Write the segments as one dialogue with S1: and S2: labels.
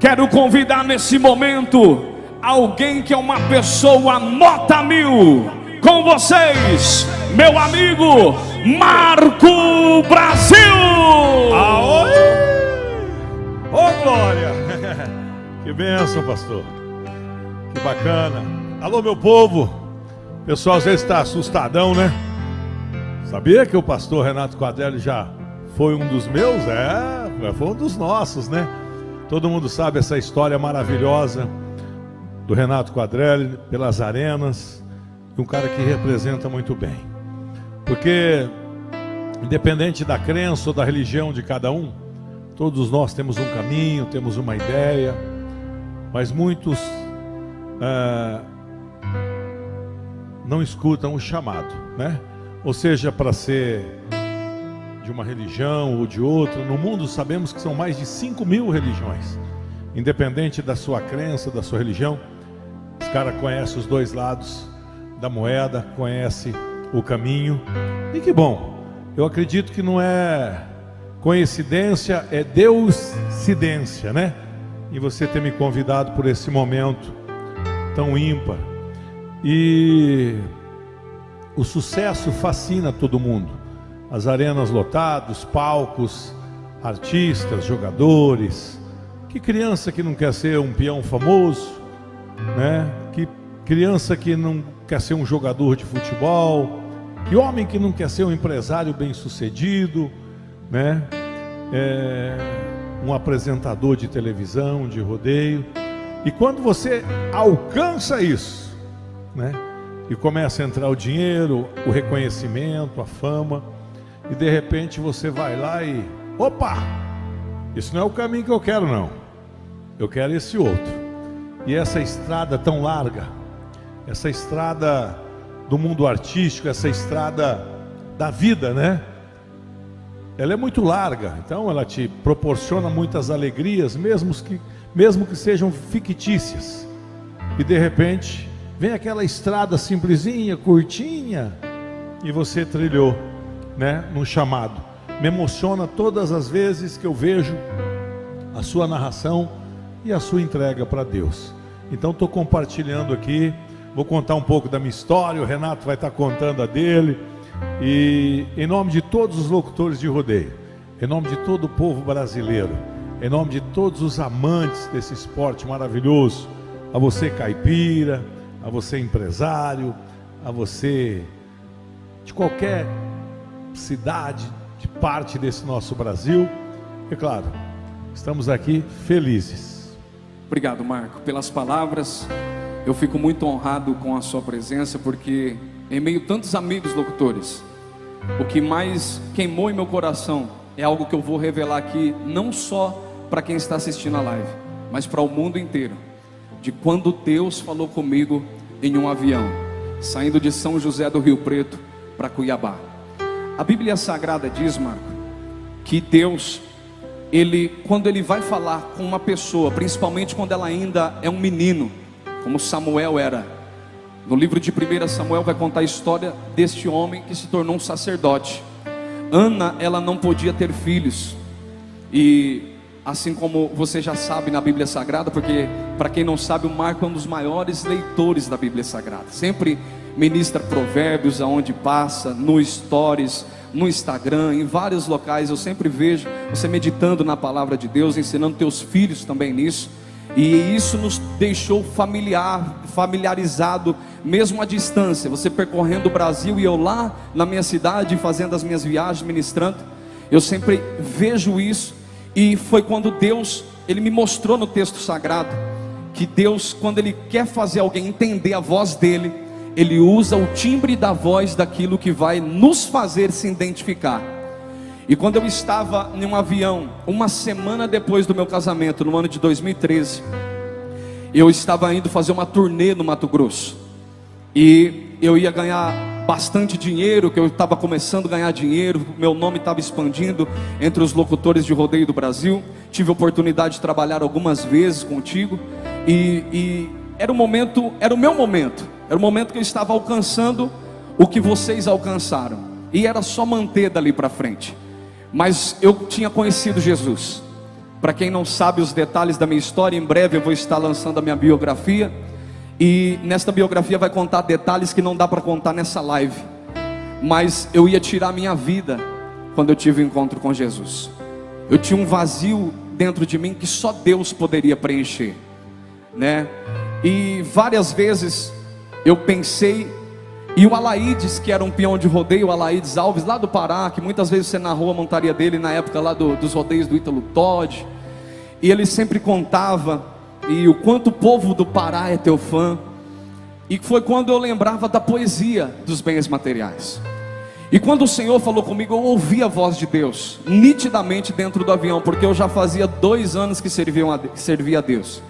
S1: Quero convidar nesse momento alguém que é uma pessoa nota 1000. Com vocês, meu amigo Marco Brasil.
S2: Aoi! Ô glória! Que bênção, pastor. Que bacana. Alô, meu povo. O pessoal às vezes está assustadão, né? Sabia que o pastor Renato Quadrelli já foi um dos meus? Foi um dos nossos, né? Todo mundo sabe essa história maravilhosa do Renato Quadrelli pelas arenas. Um cara que representa muito bem. Porque, independente da crença ou da religião de cada um, todos nós temos um caminho, temos uma ideia, mas muitos não escutam o chamado, né? Ou seja, para ser de uma religião ou de outra. No mundo sabemos que são mais de 5.000 religiões. Independente da sua crença, da sua religião, os caras conhecem os dois lados da moeda, conhece o caminho. E que bom, eu acredito que não é coincidência, é Deuscidência, né? E você ter me convidado por esse momento tão ímpar. E o sucesso fascina todo mundo. As arenas lotadas, palcos, artistas, jogadores. Que criança que não quer ser um peão famoso, né? Que criança que não quer ser um jogador de futebol, que homem que não quer ser um empresário bem-sucedido, né? Um apresentador de televisão, de rodeio. E quando você alcança isso, né? E começa a entrar o dinheiro, o reconhecimento, a fama, e de repente você vai lá e... Opa! Isso não é o caminho que eu quero, não. Eu quero esse outro. E essa estrada tão larga, essa estrada do mundo artístico, essa estrada da vida, né? Ela é muito larga, então ela te proporciona muitas alegrias, mesmo que sejam fictícias. E de repente, vem aquela estrada simplesinha, curtinha, e você trilhou, né, no chamado. Me emociona todas as vezes que eu vejo a sua narração e a sua entrega para Deus. Então estou compartilhando aqui, vou contar um pouco da minha história, o Renato vai estar contando a dele, e em nome de todos os locutores de rodeio, em nome de todo o povo brasileiro, em nome de todos os amantes desse esporte maravilhoso, a você caipira, a você empresário, a você de qualquer cidade, de parte desse nosso Brasil, e claro, estamos aqui felizes.
S1: Obrigado, Marco, pelas palavras. Eu fico muito honrado com a sua presença, porque em meio a tantos amigos locutores, o que mais queimou em meu coração é algo que eu vou revelar aqui, não só para quem está assistindo a live, mas para o mundo inteiro. De quando Deus falou comigo em um avião, saindo de São José do Rio Preto para Cuiabá. A Bíblia Sagrada diz, Marco, que Deus, quando Ele vai falar com uma pessoa, principalmente quando ela ainda é um menino, como Samuel era, no livro de 1 Samuel vai contar a história deste homem que se tornou um sacerdote. Ana, ela não podia ter filhos, e assim como você já sabe na Bíblia Sagrada, porque para quem não sabe, o Marco é um dos maiores leitores da Bíblia Sagrada, sempre ministra provérbios aonde passa, no Stories, no Instagram, em vários locais. Eu sempre vejo você meditando na palavra de Deus, ensinando teus filhos também nisso. E isso nos deixou familiarizado, mesmo à distância. Você percorrendo o Brasil e eu lá na minha cidade, fazendo as minhas viagens, ministrando. Eu sempre vejo isso. E foi quando Deus, Ele me mostrou no texto sagrado, que Deus, quando Ele quer fazer alguém entender a voz dEle, Ele usa o timbre da voz daquilo que vai nos fazer se identificar. E quando eu estava em um avião, uma semana depois do meu casamento, no ano de 2013, eu estava indo fazer uma turnê no Mato Grosso. E eu ia ganhar bastante dinheiro, que eu estava começando a ganhar dinheiro, meu nome estava expandindo entre os locutores de rodeio do Brasil. Tive a oportunidade de trabalhar algumas vezes contigo. E era o meu momento. Era o momento que eu estava alcançando o que vocês alcançaram. E era só manter dali para frente. Mas eu tinha conhecido Jesus. Para quem não sabe os detalhes da minha história, em breve eu vou estar lançando a minha biografia. E nesta biografia vai contar detalhes que não dá para contar nessa live. Mas eu ia tirar a minha vida quando eu tive o encontro com Jesus. Eu tinha um vazio dentro de mim que só Deus poderia preencher, né? E várias vezes eu pensei, e o Alaídes, que era um peão de rodeio, o Alaídes Alves, lá do Pará, que muitas vezes você narrou a montaria dele na época lá dos rodeios do Ítalo Todd, e ele sempre contava, e o quanto o povo do Pará é teu fã, e foi quando eu lembrava da poesia dos bens materiais. E quando o Senhor falou comigo, eu ouvi a voz de Deus, nitidamente dentro do avião, porque eu já fazia 2 anos que servia a Deus.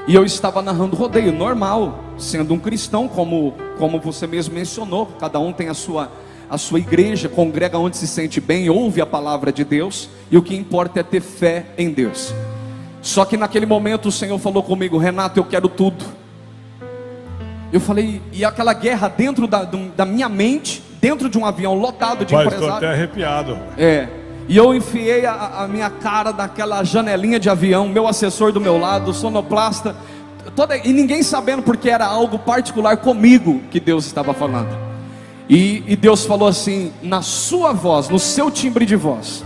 S1: E eu estava narrando rodeio, normal, sendo um cristão, como você mesmo mencionou. Cada um tem a sua igreja, congrega onde se sente bem, ouve a palavra de Deus, e o que importa é ter fé em Deus. Só que naquele momento o Senhor falou comigo: Renato, eu quero tudo. Eu falei, e aquela guerra dentro da minha mente, dentro de um avião lotado de empresários.
S2: Estou até arrepiado.
S1: E eu enfiei a minha cara naquela janelinha de avião, meu assessor do meu lado, sonoplasta, e ninguém sabendo, porque era algo particular comigo que Deus estava falando. E Deus falou assim, na sua voz, no seu timbre de voz,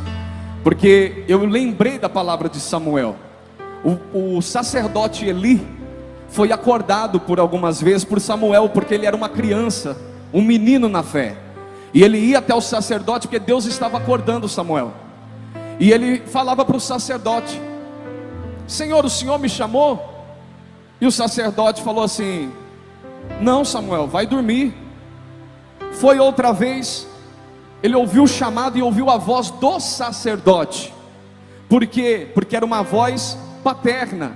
S1: porque eu lembrei da palavra de Samuel. O sacerdote Eli foi acordado por algumas vezes por Samuel, porque ele era uma criança, um menino na fé. E ele ia até o sacerdote, porque Deus estava acordando Samuel. E ele falava para o sacerdote: Senhor, o Senhor me chamou? E o sacerdote falou assim: não, Samuel, vai dormir. Foi outra vez, ele ouviu o chamado e ouviu a voz do sacerdote. Por quê? Porque era uma voz paterna,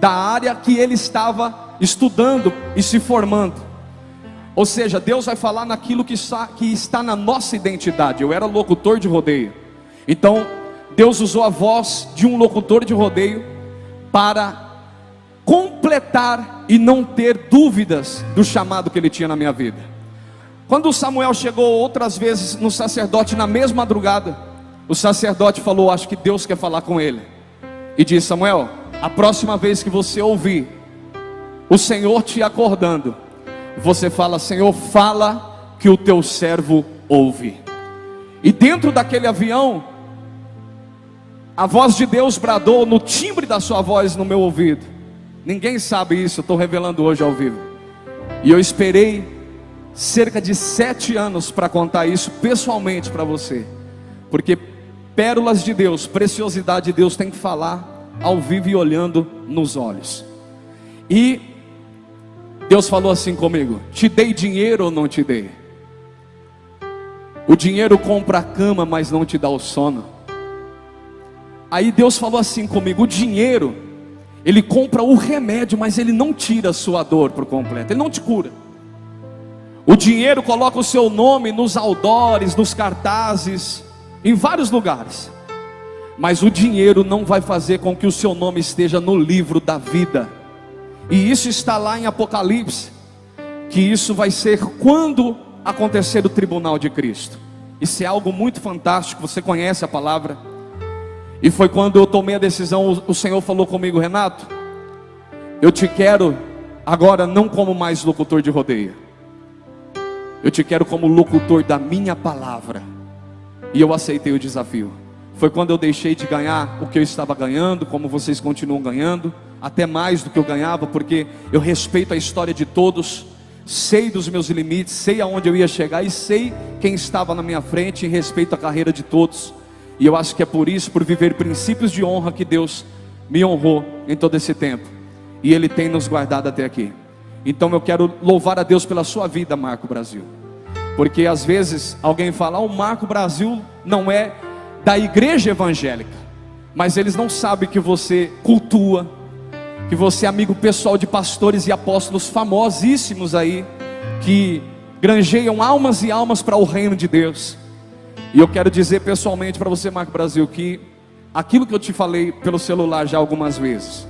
S1: da área que ele estava estudando e se formando. Ou seja, Deus vai falar naquilo que está na nossa identidade. Eu era locutor de rodeio, então Deus usou a voz de um locutor de rodeio para completar e não ter dúvidas do chamado que ele tinha na minha vida. Quando Samuel chegou outras vezes no sacerdote na mesma madrugada, o sacerdote falou: acho que Deus quer falar com ele. E disse: Samuel, a próxima vez que você ouvir o Senhor te acordando, você fala: Senhor, fala que o teu servo ouve. E dentro daquele avião, a voz de Deus bradou no timbre da sua voz no meu ouvido. Ninguém sabe isso, eu estou revelando hoje ao vivo. E eu esperei cerca de 7 anos para contar isso pessoalmente para você, porque pérolas de Deus, preciosidade de Deus, tem que falar ao vivo e olhando nos olhos. E Deus falou assim comigo: te dei dinheiro ou não te dei? O dinheiro compra a cama, mas não te dá o sono. Aí Deus falou assim comigo: o dinheiro, ele compra o remédio, mas ele não tira a sua dor por completo, ele não te cura. O dinheiro coloca o seu nome nos outdoors, nos cartazes, em vários lugares, mas o dinheiro não vai fazer com que o seu nome esteja no livro da vida. E isso está lá em Apocalipse, que isso vai ser quando acontecer o tribunal de Cristo. Isso é algo muito fantástico, você conhece a palavra. E foi quando eu tomei a decisão, o Senhor falou comigo: Renato, eu te quero agora não como mais locutor de rodeio, eu te quero como locutor da minha palavra. E eu aceitei o desafio. Foi quando eu deixei de ganhar o que eu estava ganhando, como vocês continuam ganhando, até mais do que eu ganhava, porque eu respeito a história de todos, sei dos meus limites, sei aonde eu ia chegar e sei quem estava na minha frente, e respeito a carreira de todos. E eu acho que é por isso, por viver princípios de honra, que Deus me honrou em todo esse tempo, e Ele tem nos guardado até aqui. Então eu quero louvar a Deus pela sua vida, Marco Brasil, porque às vezes alguém fala: o Marco Brasil não é da igreja evangélica, mas eles não sabem que você cultua, que você é amigo pessoal de pastores e apóstolos famosíssimos aí, que granjeiam almas e almas para o reino de Deus. E eu quero dizer pessoalmente para você, Marco Brasil, que aquilo que eu te falei pelo celular já algumas vezes,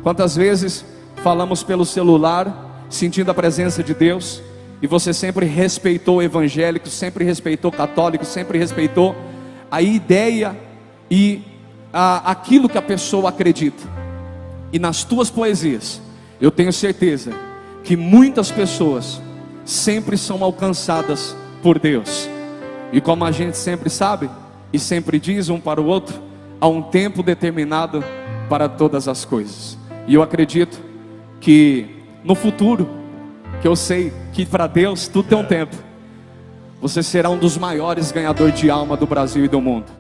S1: quantas vezes falamos pelo celular, sentindo a presença de Deus, e você sempre respeitou evangélicos, sempre respeitou católicos, sempre respeitou a ideia e aquilo que a pessoa acredita. E nas tuas poesias, eu tenho certeza que muitas pessoas sempre são alcançadas por Deus. E como a gente sempre sabe e sempre diz um para o outro, há um tempo determinado para todas as coisas. E eu acredito que no futuro, que eu sei que para Deus tudo tem um tempo, você será um dos maiores ganhadores de alma do Brasil e do mundo.